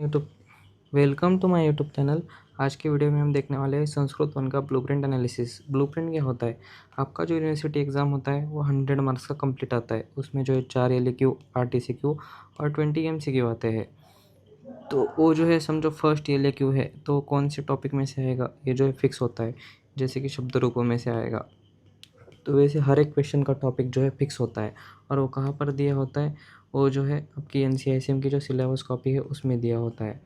YouTube welcome to my YouTube channel. आज के video में हम देखने वाले हैं संस्कृत 1 का ब्लूप्रिंट एनालिसिस। ब्लूप्रिंट क्या होता है? आपका जो यूनिवर्सिटी एग्ज़ाम होता है वो 100 मार्क्स का कंप्लीट आता है। उसमें जो है 4 LAQ, 8 ECQ और 20 MCQ आते हैं। तो वो जो है समझो फर्स्ट LAQ है तो कौन से टॉपिक में से आएगा ये जो है फिक्स होता है, जैसे कि शब्द रूपों में से आएगा। तो वैसे हर एक क्वेश्चन का टॉपिक जो है फिक्स होता है और वो कहाँ पर दिया होता है, वो जो है आपकी NC-ICM की जो सिलेबस कॉपी है उसमें दिया होता है।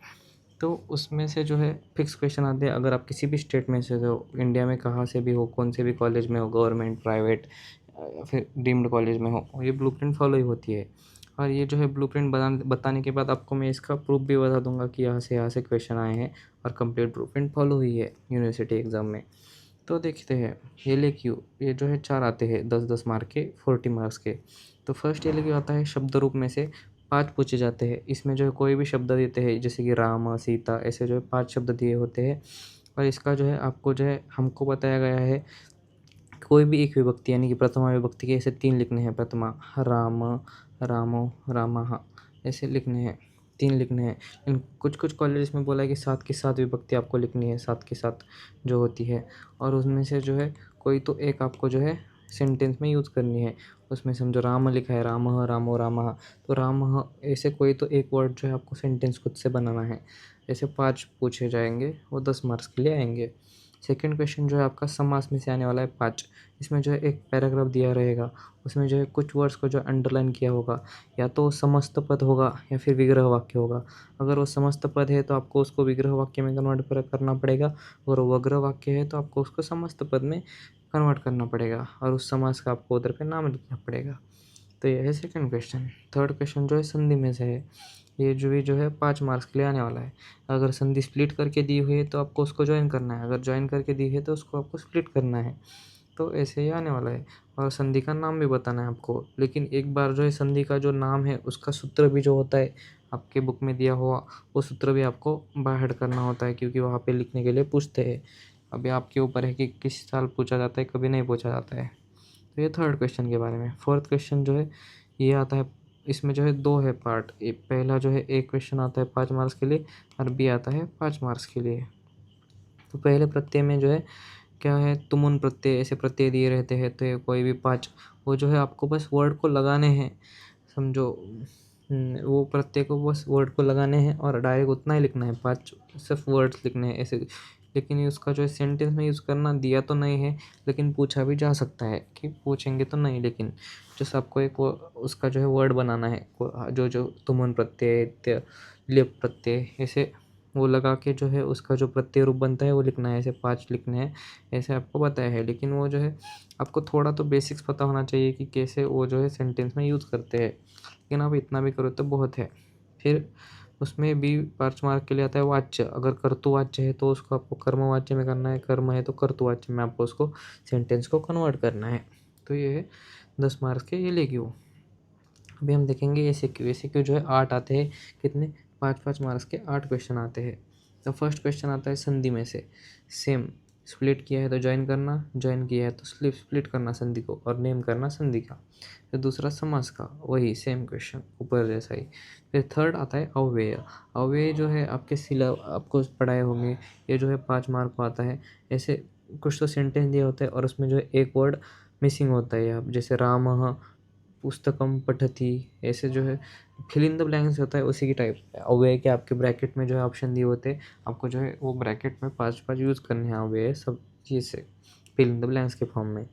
तो उसमें से जो है फिक्स क्वेश्चन आते हैं। अगर आप किसी भी स्टेट में से हो, इंडिया में कहाँ से भी हो, कौन से भी कॉलेज में हो, गवर्नमेंट, प्राइवेट या फिर डीम्ड कॉलेज में हो, ये ब्लूप्रिंट फॉलो ही होती है। और ये जो है ब्लूप्रिंट बताने के बाद आपको मैं इसका प्रूफ भी बता दूंगा कि यहाँ से क्वेश्चन आए हैं और कंप्लीट ब्लूप्रिंट फॉलो हुई है यूनिवर्सिटी एग्ज़ाम में। तो देखते हैं LAQ। ये जो है 4 आते हैं 10-10 मार्क के, 40 मार्क्स के। तो फर्स्ट LAQ आता है शब्द रूप में से 5 पूछे जाते हैं। इसमें जो है कोई भी शब्द देते हैं, जैसे कि राम, सीता, ऐसे जो है 5 शब्द दिए होते हैं। और इसका जो है आपको जो है हमको बताया गया है कोई भी एक विभक्ति यानी कि प्रथमा विभक्ति के ऐसे 3 लिखने हैं। प्रथमा राम, रामो, रामः, ऐसे लिखने हैं, 3 लिखने हैं। लेकिन कुछ कॉलेजेस में बोला है कि 7 की 7 विभक्ति आपको लिखनी है, 7 की 7 जो होती है। और उसमें से जो है कोई तो एक आपको जो है सेंटेंस में यूज़ करनी है। उसमें समझो राम लिखा है, रामः, रामो, रामः, तो रामः ऐसे कोई तो एक वर्ड जो है आपको सेंटेंस खुद से बनाना है। ऐसे 5 पूछे जाएंगे, वो 10 मार्क्स के लिए आएंगे। सेकंड क्वेश्चन जो है आपका समास में से आने वाला है 5। इसमें जो है एक पैराग्राफ दिया रहेगा, उसमें जो है कुछ वर्ड्स को जो अंडरलाइन किया होगा, या तो समस्त पद होगा या फिर विग्रह वाक्य होगा। अगर वो समस्त पद है तो आपको उसको विग्रह वाक्य में कन्वर्ट करना पड़ेगा, और वो वग्र वाक्य है तो आपको उसको समस्त पद में कन्वर्ट करना पड़ेगा, और उस समास का आपको उधर पे नाम लिखना पड़ेगा। तो ये है सेकंड क्वेश्चन। थर्ड क्वेश्चन जो है संधि में से है। ये जो है 5 मार्क्स के लिए आने वाला है। अगर संधि स्प्लिट करके दी हुई है तो आपको उसको ज्वाइन करना है, अगर ज्वाइन करके दी है तो उसको आपको स्प्लिट करना है। तो ऐसे ही आने वाला है। और संधि का नाम भी बताना है आपको, लेकिन एक बार जो है संधि का जो नाम है उसका सूत्र भी जो होता है आपके बुक में दिया हुआ, वो सूत्र भी आपको बाय हार्ट करना होता है, क्योंकि वहाँ पे लिखने के लिए पूछते हैं। अभी आपके ऊपर है कि किस साल पूछा जाता है, कभी नहीं पूछा जाता है। तो ये थर्ड क्वेश्चन के बारे में। फोर्थ क्वेश्चन जो है ये आता है, इसमें जो है 2 है पार्ट। पहला जो है एक क्वेश्चन आता है 5 मार्क्स के लिए, और बी आता है 5 मार्क्स के लिए। तो पहले प्रत्यय में जो है क्या है, तुमुन प्रत्यय, ऐसे प्रत्यय दिए रहते हैं। तो ये कोई भी 5, वो जो है आपको बस वर्ड को लगाने हैं, समझो। वो प्रत्यय को बस वर्ड को लगाने हैं और डायरेक्ट उतना ही लिखना है, 5 सिर्फ वर्ड्स लिखने हैं ऐसे। लेकिन ये उसका जो है सेंटेंस में यूज़ करना दिया तो नहीं है, लेकिन पूछा भी जा सकता है कि पूछेंगे तो नहीं, लेकिन जैसे आपको एक उसका जो है वर्ड बनाना है, जो जो तुमुन प्रत्यय, लिप प्रत्यय, ऐसे वो लगा के जो है उसका जो प्रत्यय रूप बनता है वो लिखना है। ऐसे 5 लिखने हैं, ऐसे आपको बताया है। लेकिन वो जो है आपको थोड़ा तो बेसिक्स पता होना चाहिए कि कैसे वो जो है सेंटेंस में यूज़ करते हैं, लेकिन आप इतना भी करो तो बहुत है। फिर उसमें भी 5 मार्क के लिए आता है वाच्य। अगर कर्तुवाच्य है तो उसको आपको कर्मवाच्य में करना है, कर्म है तो कर्तुवाच्य में आपको उसको सेंटेंस को कन्वर्ट करना है। तो ये है 10 मार्क्स के ये लेगी। अभी हम देखेंगे ऐसे क्यों जो है 8 आते हैं। कितने? 5-5 मार्क्स के 8 क्वेश्चन आते हैं। तो फर्स्ट क्वेश्चन आता है संधि में से। सेम, स्प्लिट किया है तो ज्वाइन करना, ज्वाइन किया है तो स्प्लिट करना संधि को, और नेम करना संधि का। फिर दूसरा समास का, वही सेम क्वेश्चन ऊपर जैसा ही। फिर थर्ड आता है अव्यय। अव्यय जो है आपके आपको पढ़ाए होंगे। ये जो है 5 मार्क को आता है। ऐसे कुछ तो सेंटेंस दिया होता है और उसमें जो है एक वर्ड मिसिंग होता है। आप जैसे राम पुस्तकम पठती, ऐसे जो है फिल इन द ब्लैंक्स होता है, उसी की टाइप अव्यय के आपके ब्रैकेट में जो है ऑप्शन दिए होते हैं, आपको जो है वो ब्रैकेट में 5-5 यूज़ करने हैं अव्यय सब चीज़ से फिल इन द ब्लैंक्स के फॉर्म में।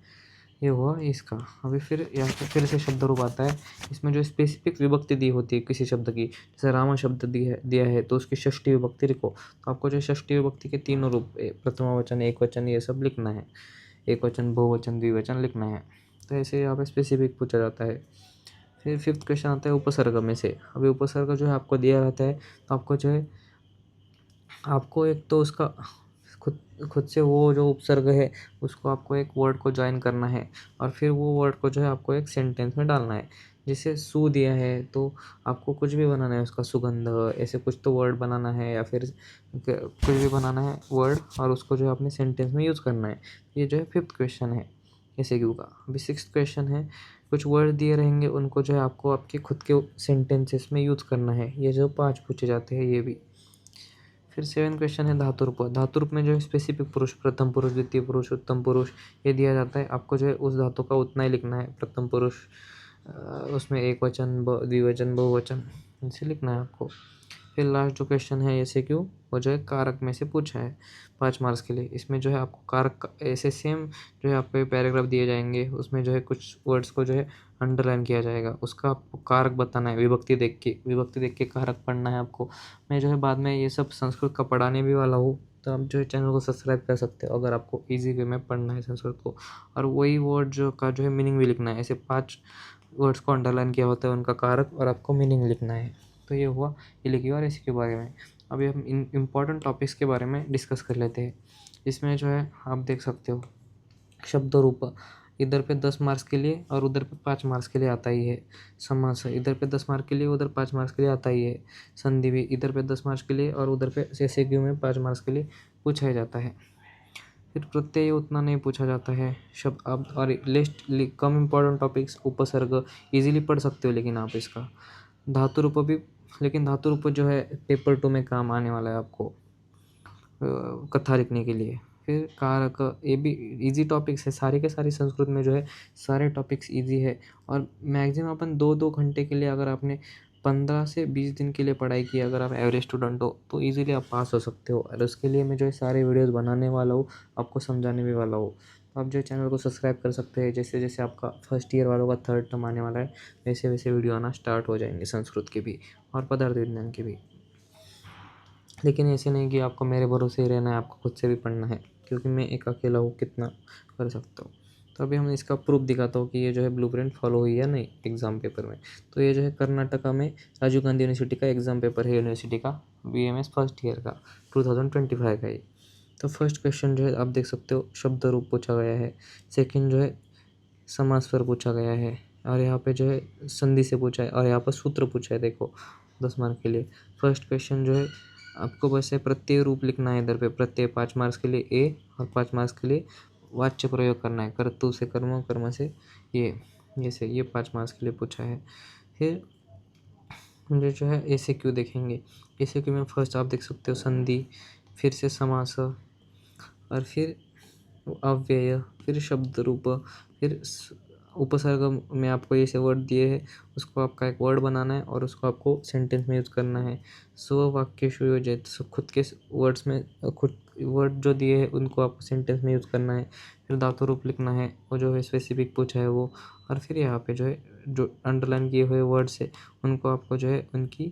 ये हुआ इसका। अभी फिर यहाँ पे फिर से शब्द रूप आता है। इसमें जो स्पेसिफिक विभक्ति दी होती है किसी शब्द की, जैसे राम शब्द दिया है तो उसकी षष्ठी विभक्ति लिखो। तो आपको जो षष्ठी विभक्ति के तीनों रूप, प्रथमा वचन, एक वचन, ये सब लिखना है। एक वचन, बहुवचन, द्विवचन लिखना है। तो ऐसे यहाँ पे स्पेसिफिक पूछा जाता है। फिर फिफ्थ क्वेश्चन आता है उपसर्ग में से। अभी उपसर्ग जो है आपको दिया रहता है, तो आपको जो है आपको एक तो उसका खुद खुद से वो जो उपसर्ग है उसको आपको एक वर्ड को ज्वाइन करना है, और फिर वो वर्ड को जो है आपको एक सेंटेंस में डालना है। जैसे सु दिया है तो आपको कुछ भी बनाना है, उसका सुगंध, ऐसे कुछ तो वर्ड बनाना है, या फिर कुछ भी बनाना है वर्ड, और उसको जो है अपने सेंटेंस में यूज़ करना है। ये जो है फिफ्थ क्वेश्चन है ऐसे क्यों का। अभी सिक्स्थ क्वेश्चन है, कुछ वर्ड दिए रहेंगे, उनको जो है आपको आपके खुद के सेंटेंसेस में यूज़ करना है। ये जो 5 पूछे जाते हैं ये भी। फिर 7 क्वेश्चन है धातु रूप। धातु रूप में जो है स्पेसिफिक पुरुष, प्रथम पुरुष, द्वितीय पुरुष, उत्तम पुरुष ये दिया जाता है। आपको जो है उस धातु का उतना ही लिखना है। प्रथम पुरुष उसमें एक वचन, द्विवचन, बहुवचन इसे लिखना है आपको। फिर लास्ट जो क्वेश्चन है ऐसे क्यों, वो जो है कारक में से पूछा है 5 मार्क्स के लिए। इसमें जो है आपको कारक ऐसे सेम जो है आपको पैराग्राफ दिए जाएंगे, उसमें जो है कुछ वर्ड्स को जो है अंडरलाइन किया जाएगा, उसका आपको कारक बताना है। विभक्ति देख के कारक पढ़ना है आपको। मैं जो है बाद में ये सब संस्कृत का पढ़ाने भी वाला हूँ, तो आप जो है चैनल को सब्सक्राइब कर सकते हो अगर आपको ईजी वे में पढ़ना है संस्कृत को। और वही वर्ड जो का जो है मीनिंग भी लिखना है। ऐसे 5 वर्ड्स को अंडरलाइन किया होता है, उनका कारक और आपको मीनिंग लिखना है। तो ये हुआ इलेक्टिव और इसके बारे में। अभी हम इन इम्पॉर्टेंट टॉपिक्स के बारे में डिस्कस कर लेते हैं। इसमें जो है आप देख सकते हो शब्द रूप, इधर पे 10 मार्क्स के लिए और उधर पे 5 मार्क्स के लिए आता ही है। समास इधर पे 10 मार्क्स के लिए, उधर 5 मार्क्स के लिए आता ही है। संधि भी इधर पे 10 मार्क्स के लिए और उधर पे एमसीक्यू में 5 मार्क्स के लिए पूछा ही जाता है। फिर प्रत्यय उतना नहीं पूछा जाता है। शब्द अब और लिस्ट कम इम्पोर्टेंट टॉपिक्स, उपसर्ग इजीली पढ़ सकते हो लेकिन आप इसका। धातु रूप भी, लेकिन धातु रूप जो है पेपर 2 में काम आने वाला है आपको कथा लिखने के लिए। फिर कारक ये भी इजी टॉपिक्स है, सारे के सारे संस्कृत में जो है सारे टॉपिक्स इजी है। और मैक्सिमम अपन 2-2 घंटे के लिए अगर आपने 15 से 20 दिन के लिए पढ़ाई की, अगर आप एवरेज स्टूडेंट हो तो इजीली आप पास हो सकते हो। और उसके लिए मैं जो है सारे वीडियोस बनाने वाला हूँ, आपको समझाने भी वाला हूँ। तो आप जो है चैनल को सब्सक्राइब कर सकते हैं। जैसे जैसे आपका फर्स्ट ईयर वालों का थर्ड टर्म आने वाला है, वैसे वैसे वीडियो आना स्टार्ट हो जाएंगे संस्कृत के भी और पदार्थ विज्ञान के भी। लेकिन ऐसे नहीं कि आपको मेरे भरोसे ही रहना है, आपको खुद से भी पढ़ना है, क्योंकि मैं एक अकेला हूँ, कितना कर सकता हूँ। तो अभी हम इसका प्रूफ दिखाता हूँ कि ये जो है ब्लूप्रिंट फॉलो हुई है नहीं एग्ज़ाम पेपर में। तो ये जो है कर्नाटका में राजीव गांधी यूनिवर्सिटी का एग्ज़ाम पेपर है, यूनिवर्सिटी का BMS फर्स्ट ईयर का 2025 का ये। तो फर्स्ट क्वेश्चन जो है आप देख सकते हो शब्द रूप पूछा गया है। सेकेंड जो है समास पर पूछा गया है। और यहाँ पे जो है संधि से पूछा है और यहाँ पर सूत्र पूछा है, देखो 10 मार्क के लिए। फर्स्ट क्वेश्चन जो है आपको बस है प्रत्यय रूप लिखना है। इधर पे प्रत्यय 5 मार्क्स के लिए ए और 5 मार्क्स के लिए वाच्य प्रयोग करना है। कर्तु से कर्म, कर्म से ये 5 मार्क्स के लिए पूछा है। फिर मुझे जो है ऐसे क्यों देखेंगे। ऐसे क्यों में फर्स्ट आप देख सकते हो संधि, फिर से समास और फिर अव्यय, फिर शब्द रूप, फिर उपसर्ग में आपको ऐसे वर्ड दिए हैं, उसको आपका एक वर्ड बनाना है और उसको आपको सेंटेंस में यूज़ करना है। स्ववाक्येषु योजयेत्, खुद के वर्ड्स में खुद वर्ड जो दिए हैं उनको आपको सेंटेंस में यूज़ करना है। फिर धातु रूप लिखना है, वो जो है स्पेसिफिक पूछा है वो। और फिर यहाँ पे जो है जो अंडरलाइन किए हुए वर्ड्स है उनको आपको जो है उनकी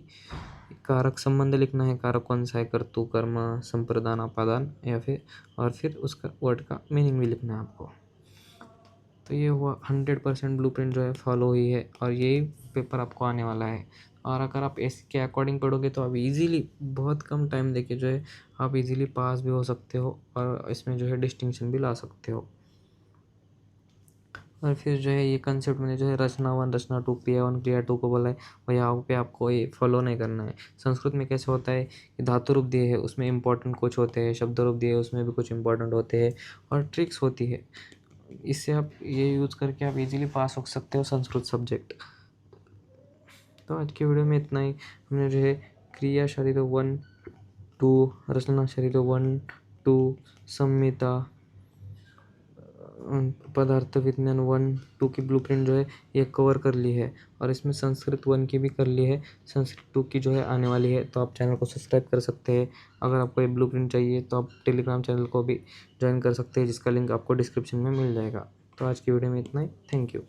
कारक संबंध लिखना है। कारक कौन सा है, कर्तु, कर्म, संप्रदान, अपादान या फिर, और फिर उसका वर्ड का मीनिंग भी लिखना है आपको। तो ये हुआ 100% ब्लूप्रिंट जो है फॉलो हुई है और यही पेपर आपको आने वाला है। और अगर आप इसके अकॉर्डिंग पढ़ोगे तो आप इजीली बहुत कम टाइम देके जो है आप इजीली पास भी हो सकते हो और इसमें जो है डिस्टिंक्शन भी ला सकते हो। और फिर जो है ये कंसेप्ट मैंने जो है रचना 1, रचना 2, क्रिया 1, क्रिया 2 को बोला है, और यहाँ पे आपको ये फॉलो नहीं करना है। संस्कृत में कैसे होता है कि धातु रूप दिए है उसमें इंपॉर्टेंट कुछ होते हैं, शब्द रूप दिए है उसमें भी कुछ इंपॉर्टेंट होते हैं और ट्रिक्स होती है। इससे आप ये यूज़ करके आप इजीली पास हो सकते हो संस्कृत सब्जेक्ट। तो आज की वीडियो में इतना ही। हमने जो है क्रिया शरीर 1, 2, रचना शरीर 1, 2, संहिता, पदार्थ विज्ञान 1, 2 की ब्लूप्रिंट जो है ये कवर कर ली है और इसमें संस्कृत 1 की भी कर ली है। संस्कृत 2 की जो है आने वाली है। तो आप चैनल को सब्सक्राइब कर सकते हैं। अगर आपको ये ब्लूप्रिंट चाहिए तो आप टेलीग्राम चैनल को भी ज्वाइन कर सकते हैं, जिसका लिंक आपको डिस्क्रिप्शन में मिल जाएगा। तो आज की वीडियो में इतना ही। Thank you.